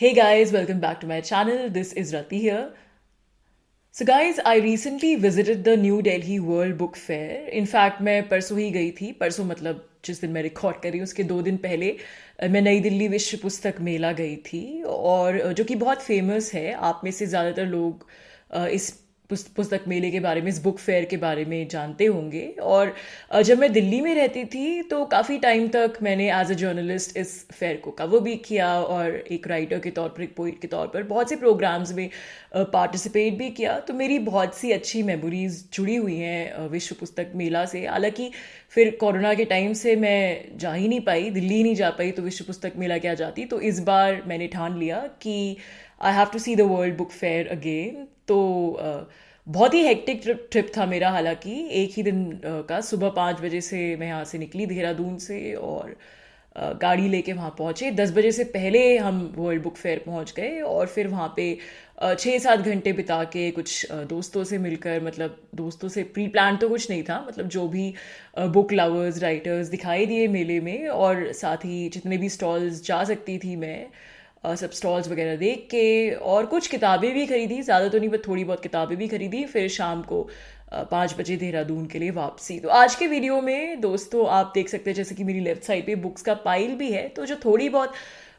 Hey guys, welcome back to my channel. This is Rati here. So guys, I recently visited the New Delhi World Book Fair. In fact, मैं परसों ही गई थी. परसों मतलब जिस दिन मैं रिकॉर्ड कर रही हूँ उसके 2 दिन पहले मैं नई दिल्ली विश्व पुस्तक मेला गई थी और जो कि बहुत फेमस है. आप में से ज़्यादातर लोग इस पुस्तक मेले के बारे में, इस बुक फेयर के बारे में जानते होंगे. और जब मैं दिल्ली में रहती थी तो काफ़ी टाइम तक मैंने एज अ जर्नलिस्ट इस फेयर को कवर भी किया और एक राइटर के तौर पर, एक पोइट के तौर पर बहुत से प्रोग्राम्स में पार्टिसिपेट भी किया. तो मेरी बहुत सी अच्छी मेमोरीज जुड़ी हुई हैं विश्व पुस्तक मेला से. हालांकि फिर कोरोना के टाइम से मैं जा ही नहीं पाई, दिल्ली ही नहीं जा पाई, तो विश्व पुस्तक मेला क्या जाती. तो इस बार मैंने ठान लिया कि I have to see the world book fair again. तो बहुत ही हेक्टिक ट्रिप था मेरा. हालांकि एक ही दिन का, सुबह 5 बजे से मैं यहाँ से निकली देहरादून से और गाड़ी लेके वहाँ पहुँचे. 10 बजे से पहले हम वर्ल्ड बुक फेयर पहुँच गए और फिर वहाँ पे 6-7 घंटे बिता के कुछ दोस्तों से मिलकर, मतलब दोस्तों से प्री प्लान तो कुछ नहीं था, मतलब जो भी बुक लवर्स, राइटर्स दिखाई दिए मेले में, और साथ ही जितने भी स्टॉल्स जा सकती थी मैं सब स्टॉल्स वगैरह देख के, और कुछ किताबें भी खरीदी. ज़्यादा तो नहीं, बट थोड़ी बहुत किताबें भी खरीदी. फिर शाम को 5 बजे देहरादून के लिए वापसी. तो आज के वीडियो में दोस्तों आप देख सकते हैं जैसे कि मेरी लेफ्ट साइड पे बुक्स का पाइल भी है. तो जो थोड़ी बहुत,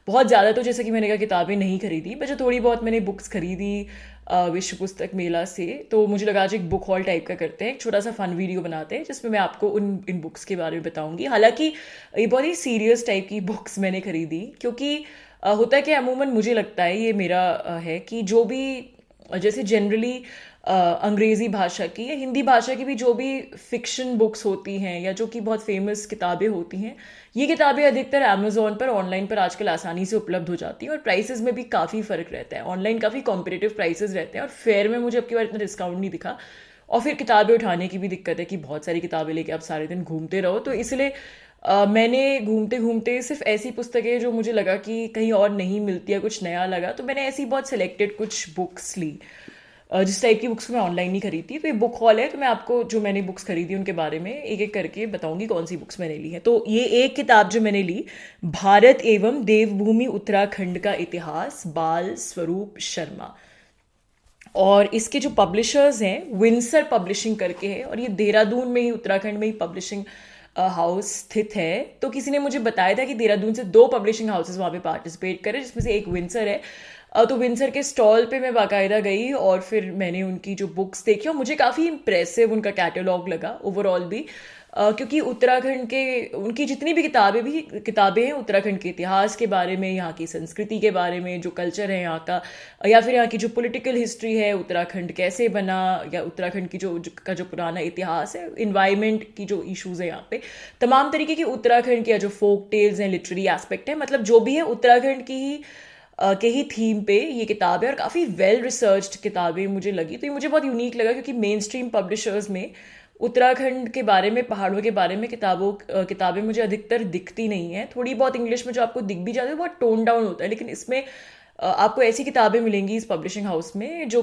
बहुत ज़्यादा तो जैसे कि मैंने कहा किताबें नहीं खरीदी, बट जो थोड़ी बहुत मैंने बुक्स खरीदी विश्व पुस्तक मेला से, तो मुझे लगा आज एक बुक हॉल टाइप का करते हैं, एक छोटा सा फन वीडियो बनाते हैं जिसमें मैं आपको इन बुक्स के बारे में बताऊंगी. हालांकि ये बहुत ही सीरियस टाइप की बुक्स मैंने खरीदी, क्योंकि होता है कि अमूमन मुझे लगता है, ये मेरा है कि जो भी जैसे जनरली अंग्रेज़ी भाषा की या हिंदी भाषा की भी जो भी फिक्शन बुक्स होती हैं या जो कि बहुत फेमस किताबें होती हैं, ये किताबें अधिकतर अमेज़ॉन पर, ऑनलाइन पर आजकल आसानी से उपलब्ध हो जाती हैं और प्राइसेस में भी काफ़ी फ़र्क रहता है. ऑनलाइन काफ़ी कॉम्पिटिटिव प्राइसेस रहते हैं और फेयर में मुझे अब की बार इतना डिस्काउंट नहीं दिखा. और फिर किताबें उठाने की भी दिक्कत है कि बहुत सारी किताबें लेके आप सारे दिन घूमते रहो. तो इसलिए मैंने घूमते घूमते सिर्फ ऐसी पुस्तकें जो मुझे लगा कि कहीं और नहीं मिलती या कुछ नया लगा, तो मैंने ऐसी बहुत सिलेक्टेड कुछ बुक्स ली. जिस टाइप की बुक्स को मैं ऑनलाइन नहीं खरीदती. तो ये बुक हॉल है, तो मैं आपको जो मैंने बुक्स खरीदी उनके बारे में एक एक करके बताऊंगी कौन सी बुक्स मैंने ली हैं. तो ये एक किताब जो मैंने ली, भारत एवं देवभूमि उत्तराखंड का इतिहास, बाल स्वरूप शर्मा. और इसके जो पब्लिशर्स हैं विंसर पब्लिशिंग करके है, और ये देहरादून में ही, उत्तराखंड में ही पब्लिशिंग हाउस स्थित है. तो किसी ने मुझे बताया था कि देहरादून से 2 पब्लिशिंग हाउसेस वहाँ पे पार्टिसिपेट करे, जिसमें से एक विंसर है. तो विंसर के स्टॉल पे मैं बाकायदा गई और फिर मैंने उनकी जो बुक्स देखी और मुझे काफ़ी इम्प्रेसिव उनका कैटलॉग लगा ओवरऑल भी. क्योंकि उत्तराखंड के, उनकी जितनी भी किताबें हैं उत्तराखंड के इतिहास के बारे में, यहाँ की संस्कृति के बारे में, जो कल्चर है यहाँ का, या फिर यहाँ की जो पॉलिटिकल हिस्ट्री है, उत्तराखंड कैसे बना, या उत्तराखंड की जो पुराना इतिहास है, इन्वायरमेंट की जो इश्यूज है यहाँ पे, तमाम तरीके की उत्तराखंड के जो फोक टेल्स हैं, लिटरेरी एस्पेक्ट है, मतलब जो भी है उत्तराखंड की ही के ही थीम पे ये किताब है. और काफ़ी वेल रिसर्च्ड किताबें मुझे लगी. तो ये मुझे बहुत यूनिक लगा क्योंकि मेन स्ट्रीम पब्लिशर्स में उत्तराखंड के बारे में, पहाड़ों के बारे में किताबें मुझे अधिकतर दिखती नहीं हैं. थोड़ी बहुत इंग्लिश में जो आपको दिख भी जाती है बहुत टोन डाउन होता है, लेकिन इसमें आपको ऐसी किताबें मिलेंगी इस पब्लिशिंग हाउस में जो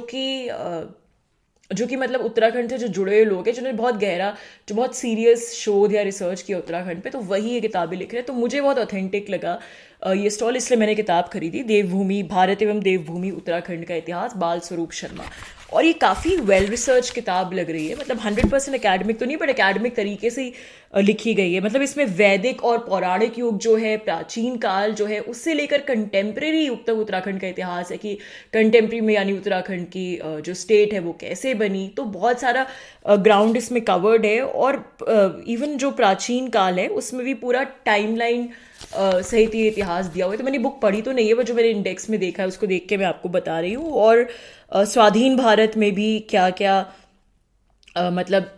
कि मतलब उत्तराखंड से जो जुड़े हुए लोग हैं, जिन्होंने बहुत गहरा, जो बहुत सीरियस शोध या रिसर्च किया उत्तराखंड पे, तो वही ये किताबें लिख रहे हैं. तो मुझे बहुत ऑथेंटिक लगा ये स्टॉल, इसलिए मैंने किताब खरीदी, देवभूमि, भारत एवं देवभूमि उत्तराखंड का इतिहास, बाल स्वरूप शर्मा. और ये काफ़ी वेल रिसर्च किताब लग रही है, मतलब 100% एकेडमिक तो नहीं, बट एकेडमिक तरीके से लिखी गई है. मतलब इसमें वैदिक और पौराणिक युग जो है, प्राचीन काल जो है, उससे लेकर कंटेम्प्रेरी युग तक उत्तराखंड का इतिहास है कि कंटेम्प्रेरी में यानी उत्तराखंड की जो स्टेट है वो कैसे बनी. तो बहुत सारा ग्राउंड इसमें कवर्ड है. और इवन जो प्राचीन काल है उसमें भी पूरा टाइमलाइन सहित ये इतिहास दिया हुआ है. तो मैंने बुक पढ़ी तो नहीं है, वो जो मैंने इंडेक्स में देखा है उसको देख के मैं आपको बता रही हूँ. और स्वाधीन भारत में भी क्या क्या मतलब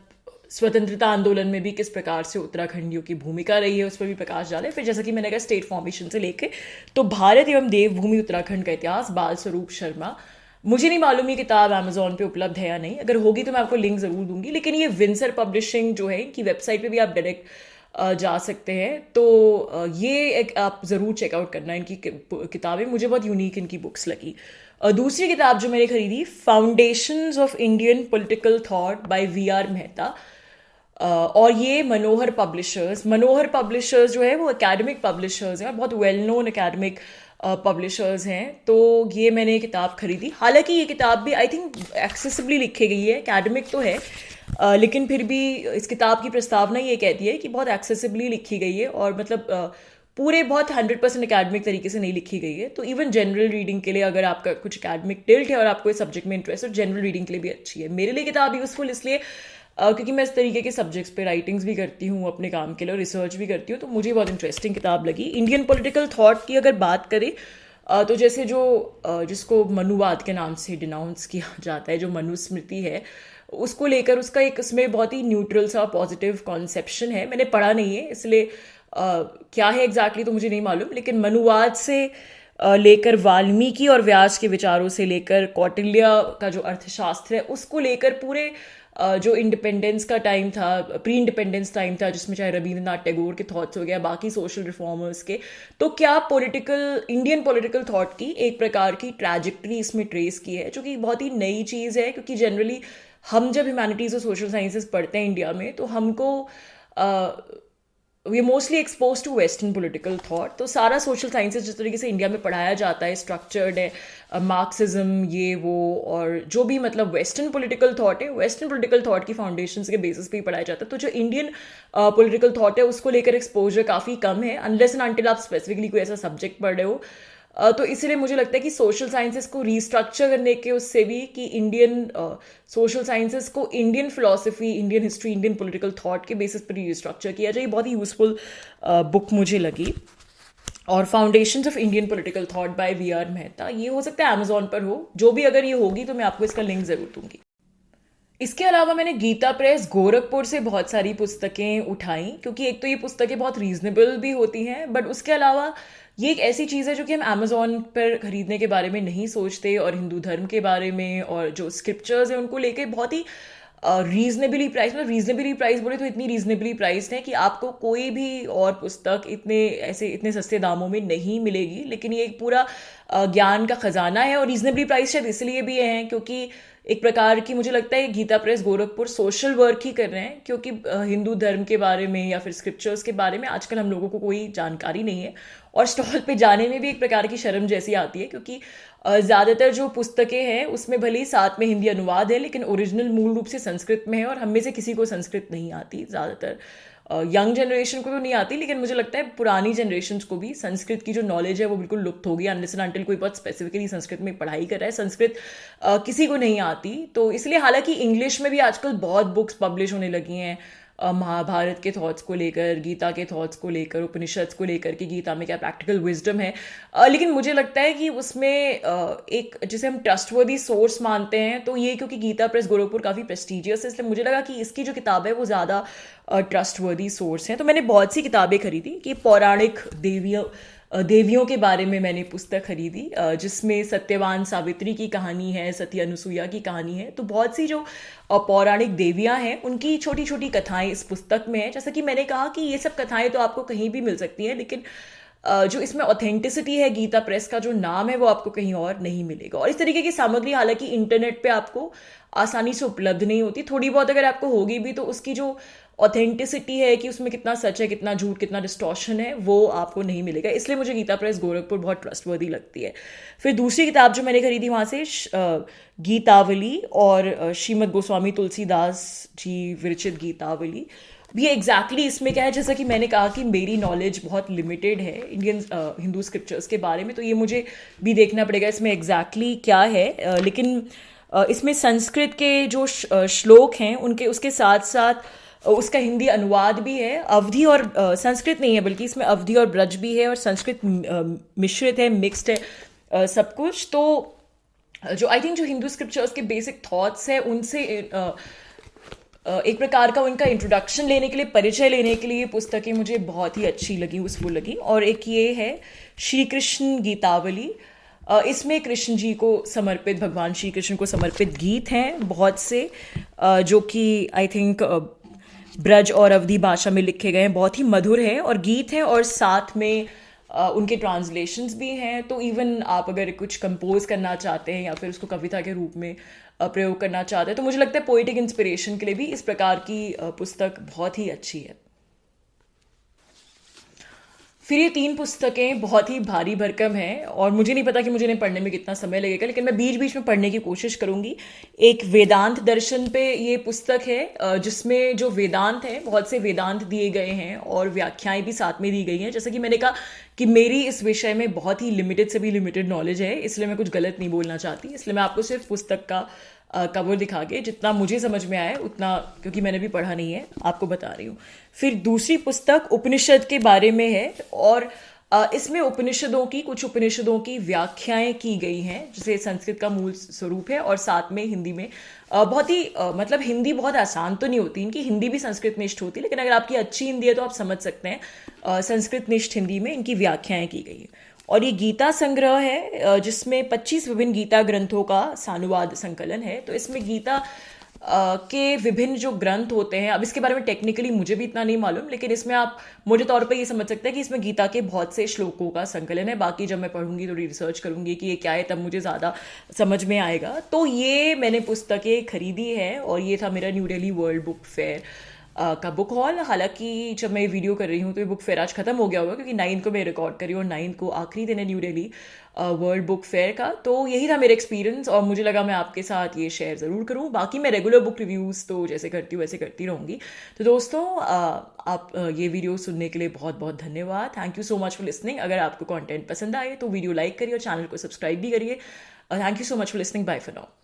स्वतंत्रता आंदोलन में भी किस प्रकार से उत्तराखंडियों की भूमिका रही है, उस पर भी प्रकाश डाले. फिर जैसा कि मैंने कहा स्टेट फॉर्मेशन से लेके, तो भारत एवं देवभूमि उत्तराखंड का इतिहास, बाल स्वरूप शर्मा. मुझे नहीं मालूम ये किताब अमेजोन पे उपलब्ध है या नहीं, अगर होगी तो मैं आपको लिंक ज़रूर दूंगी. लेकिन ये विंसर पब्लिशिंग जो है, इनकी वेबसाइट पे भी आप डायरेक्ट जा सकते हैं. तो ये एक आप ज़रूर चेकआउट करना इनकी किताबें, मुझे बहुत यूनिक इनकी बुक्स लगी. दूसरी किताब जो मैंने खरीदी, foundations of Indian political thought bye VR Mehta. और ये मनोहर पब्लिशर्स जो है वो एकेडमिक पब्लिशर्स हैं, बहुत वेल नोन एकेडमिक पब्लिशर्स हैं, तो ये मैंने किताब खरीदी। हालांकि ये किताब भी आई थिंक एक्सेसिबली लिखी गई है, एकेडमिक तो है, लेकिन फिर भी इस किताब की प्रस्तावना ये कहती है कि बहुत एक्सेसिबली लिखी गई है, और मतलब पूरे बहुत 100% एकेडमिक तरीके से नहीं लिखी गई है। तो इवन जनरल रीडिंग के लिए, अगर आपका कुछ एकेडमिक टिल्ट है और आपको इस सब्जेक्ट में इंटरेस्ट है, जनरल रीडिंग के लिए भी अच्छी है। मेरे लिए किताब यूजफुल इसलिए क्योंकि मैं इस तरीके के सब्जेक्ट्स पे राइटिंग्स भी करती हूँ अपने काम के लिए, और रिसर्च भी करती हूँ, तो मुझे बहुत इंटरेस्टिंग किताब लगी। इंडियन पॉलिटिकल थॉट की अगर बात करें, तो जैसे जो जिसको मनुवाद के नाम से डिनाउंस किया जाता है, जो मनुस्मृति है, उसको लेकर उसका एक इसमें बहुत ही न्यूट्रल सा पॉजिटिव कॉन्सेप्शन है। मैंने पढ़ा नहीं है, इसलिए क्या है एग्जैक्टली तो मुझे नहीं मालूम, लेकिन मनुवाद से लेकर वाल्मीकि और व्यास के विचारों से लेकर कौटिल्य का जो अर्थशास्त्र है, उसको लेकर पूरे जो इंडिपेंडेंस का टाइम था, प्री इंडिपेंडेंस टाइम था, जिसमें चाहे रविंद्रनाथ टैगोर के थॉट्स हो गया, बाकी सोशल रिफॉर्मर्स के, तो क्या पॉलिटिकल इंडियन पॉलिटिकल थॉट की एक प्रकार की ट्रैजेक्टरी इसमें ट्रेस की है, जो कि बहुत ही नई चीज़ है। क्योंकि जनरली हम जब ह्यूमैनिटीज़ और सोशल साइंसेस पढ़ते हैं इंडिया में, तो हमको we mostly expose to western political thought. तो सारा सोशल साइंसेज जिस तरीके से इंडिया में पढ़ाया जाता है, स्ट्रक्चर्ड है, मार्क्सिज्म ये वो, और जो भी मतलब वेस्टर्न पॉलिटिकल थॉट है, वेस्टर्न पॉलिटिकल थॉट की फाउंडेशंस के बेसिस पे ही पढ़ाया जाता है। तो जो इंडियन पॉलिटिकल थॉट है, उसको लेकर एक्सपोजर काफ़ी कम है, अनलेस एंड अनटिल आप स्पेसिफिकली कोई ऐसा सब्जेक्ट पढ़ रहे हो। तो इसलिए मुझे लगता है कि सोशल साइंसेस को रीस्ट्रक्चर करने के उससे भी, कि इंडियन सोशल साइंसेस को Indian philosophy, Indian history, Indian political thought के बेसिस पर रीस्ट्रक्चर किया जाए, बहुत ही यूजफुल बुक मुझे लगी। और foundations of Indian political thought bye VR. Mehta, ये हो सकता है अमेजोन पर हो, जो भी अगर ये होगी तो मैं आपको इसका लिंक जरूर दूंगी। इसके अलावा मैंने गीता प्रेस गोरखपुर से बहुत सारी पुस्तकें उठाई, क्योंकि एक तो ये पुस्तकें बहुत रीजनेबल भी होती हैं, बट उसके अलावा ये एक ऐसी चीज़ है जो कि हम अमेजोन पर खरीदने के बारे में नहीं सोचते, और हिंदू धर्म के बारे में और जो स्क्रिप्चर्स हैं उनको लेके बहुत ही रीजनेबली प्राइस, मतलब रीजनेबली प्राइस बोले तो इतनी रीजनेबली प्राइस है कि आपको कोई भी और पुस्तक इतने सस्ते दामों में नहीं मिलेगी। लेकिन ये एक पूरा ज्ञान का खजाना है, और रीजनेबली प्राइस शायद इसलिए भी है क्योंकि एक प्रकार की मुझे लगता है Gita press Gorakhpur social work ही कर रहे हैं, क्योंकि हिंदू धर्म के बारे में या फिर स्क्रिप्चर्स के बारे में आजकल हम लोगों को कोई जानकारी नहीं है, और स्टॉल पे जाने में भी एक प्रकार की शर्म जैसी आती है, क्योंकि ज़्यादातर जो पुस्तकें हैं उसमें भले ही साथ में हिंदी अनुवाद है, लेकिन ओरिजिनल मूल रूप से संस्कृत में है, और हम में से किसी को संस्कृत नहीं आती। ज़्यादातर यंग जनरेशन को तो नहीं आती, लेकिन मुझे लगता है पुरानी जनरेशन को भी संस्कृत की जो नॉलेज है वो बिल्कुल लुप्त होगी, अनलेस एंड अनटिल कोई बहुत स्पेसिफिकली संस्कृत में पढ़ाई कर रहा है। संस्कृत किसी को नहीं आती, तो इसलिए हालांकि इंग्लिश में भी आजकल बहुत बुक्स पब्लिश होने लगी हैं, महाभारत के थॉट्स को लेकर, गीता के थॉट्स को लेकर, उपनिषद को लेकर कि गीता में क्या प्रैक्टिकल विजडम है। लेकिन मुझे लगता है कि उसमें एक जिसे हम ट्रस्टवर्दी सोर्स मानते हैं, तो ये क्योंकि गीता प्रेस गोरखपुर काफ़ी प्रेस्टिजियस है, इसलिए मुझे लगा कि इसकी जो किताब है वो ज़्यादा ट्रस्टवर्दी सोर्स है। तो मैंने बहुत सी किताबें खरीदी कि पौराणिक देवियों के बारे में मैंने पुस्तक खरीदी, जिसमें सत्यवान सावित्री की कहानी है, सती अनुसुईया की कहानी है। तो बहुत सी जो पौराणिक देवियां हैं उनकी छोटी छोटी कथाएं इस पुस्तक में है। जैसा कि मैंने कहा कि ये सब कथाएं तो आपको कहीं भी मिल सकती हैं, लेकिन जो इसमें ऑथेंटिसिटी है, गीता प्रेस का जो नाम है वो आपको कहीं और नहीं मिलेगा। और इस तरीके की सामग्री हालांकि इंटरनेट पे आपको आसानी से उपलब्ध नहीं होती, थोड़ी बहुत अगर आपको होगी भी तो उसकी जो ऑथेंटिसिटी है कि उसमें कितना सच है, कितना झूठ, कितना डिस्टॉर्शन है, वो आपको नहीं मिलेगा। इसलिए मुझे गीता प्रेस गोरखपुर बहुत ट्रस्टवर्दी लगती है। फिर दूसरी किताब जो मैंने खरीदी वहाँ से गीतावली और श्रीमद् गोस्वामी तुलसीदास जी विरचित गीतावली। भी एग्जैक्टली इसमें क्या है, जैसा कि मैंने कहा कि मेरी नॉलेज बहुत लिमिटेड है इंडियन हिंदू स्क्रिप्चर्स के बारे में, तो ये मुझे भी देखना पड़ेगा इसमें एग्जैक्टली क्या है। लेकिन इसमें संस्कृत के जो श्लोक हैं उनके उसके साथ साथ उसका हिंदी अनुवाद भी है। अवधी और संस्कृत नहीं है, बल्कि इसमें अवधी और ब्रज भी है, और संस्कृत मिश्रित है, मिक्स्ड है सब कुछ। तो जो आई थिंक जो हिंदू स्क्रिप्चर्स के बेसिक थॉट्स है उनसे एक प्रकार का उनका इंट्रोडक्शन लेने के लिए, परिचय लेने के लिए ये पुस्तकें मुझे बहुत ही अच्छी लगी, यूजफुल लगी। और एक ये है श्री कृष्ण गीतावली। इसमें कृष्ण जी को समर्पित, भगवान श्री कृष्ण को समर्पित गीत हैं बहुत से, जो कि आई थिंक ब्रज और अवधी भाषा में लिखे गए हैं, बहुत ही मधुर है और गीत हैं, और साथ में उनके ट्रांसलेशंस भी हैं। तो इवन आप अगर कुछ कंपोज करना चाहते हैं या फिर उसको कविता के रूप में प्रयोग करना चाहते हैं, तो मुझे लगता है पोइटिक इंस्पिरेशन के लिए भी इस प्रकार की पुस्तक बहुत ही अच्छी है। फिर ये 3 पुस्तकें बहुत ही भारी भरकम हैं और मुझे नहीं पता कि मुझे इन्हें पढ़ने में कितना समय लगेगा, लेकिन मैं बीच-बीच में पढ़ने की कोशिश करूँगी। एक वेदांत दर्शन पे ये पुस्तक है, जिसमें जो वेदांत है, बहुत से वेदांत दिए गए हैं और व्याख्याएँ भी साथ में दी गई हैं। जैसे कि मैंने कहा कि मेरी इस विषय में बहुत ही लिमिटेड से भी लिमिटेड नॉलेज है, इसलिए मैं कुछ गलत नहीं बोलना चाहती। इसलिए मैं आपको सिर्फ़ पुस्तक का कवर दिखा के जितना मुझे समझ में आया उतना, क्योंकि मैंने भी पढ़ा नहीं है, आपको बता रही हूँ। फिर दूसरी पुस्तक उपनिषद के बारे में है और इसमें कुछ उपनिषदों की व्याख्याएं की गई हैं, जिसे संस्कृत का मूल स्वरूप है और साथ में हिंदी में बहुत ही मतलब हिंदी बहुत आसान तो नहीं होती, इनकी हिंदी भी संस्कृत निष्ठ होती है, लेकिन अगर आपकी अच्छी हिंदी है तो आप समझ सकते हैं संस्कृत निष्ठ हिंदी में इनकी व्याख्याएं की गई है। और ये गीता संग्रह है, जिसमें 25 विभिन्न गीता ग्रंथों का सानुवाद संकलन है। तो इसमें गीता के विभिन्न जो ग्रंथ होते हैं, अब इसके बारे में टेक्निकली मुझे भी इतना नहीं मालूम, लेकिन इसमें आप मोटे तौर पे ये समझ सकते हैं कि इसमें गीता के बहुत से श्लोकों का संकलन है। बाकी जब मैं पढ़ूंगी, थोड़ी रिसर्च करूंगी कि ये क्या है, तब मुझे ज़्यादा समझ में आएगा। तो ये मैंने पुस्तकें खरीदी है और ये था मेरा new Delhi world book fair का बुक हॉल। हालांकि जब मैं ये वीडियो कर रही हूँ तो ये बुक फेयर आज खत्म हो गया होगा, क्योंकि 9 को मैं रिकॉर्ड करी और 9 को आखिरी दिन है new Delhi world book fair का। तो यही था मेरा एक्सपीरियंस और मुझे लगा मैं आपके साथ ये शेयर ज़रूर करूँ। बाकी मैं रेगुलर बुक रिव्यूज़ तो जैसे करती हूँ वैसे करती रहूँगी। तो दोस्तों, आप ये वीडियो सुनने के लिए बहुत बहुत धन्यवाद। Thank you so much for listening. अगर आपको कंटेंट पसंद आए तो वीडियो लाइक करिए और चैनल को सब्सक्राइब भी करिए। Thank you so much for listening. Bye for now.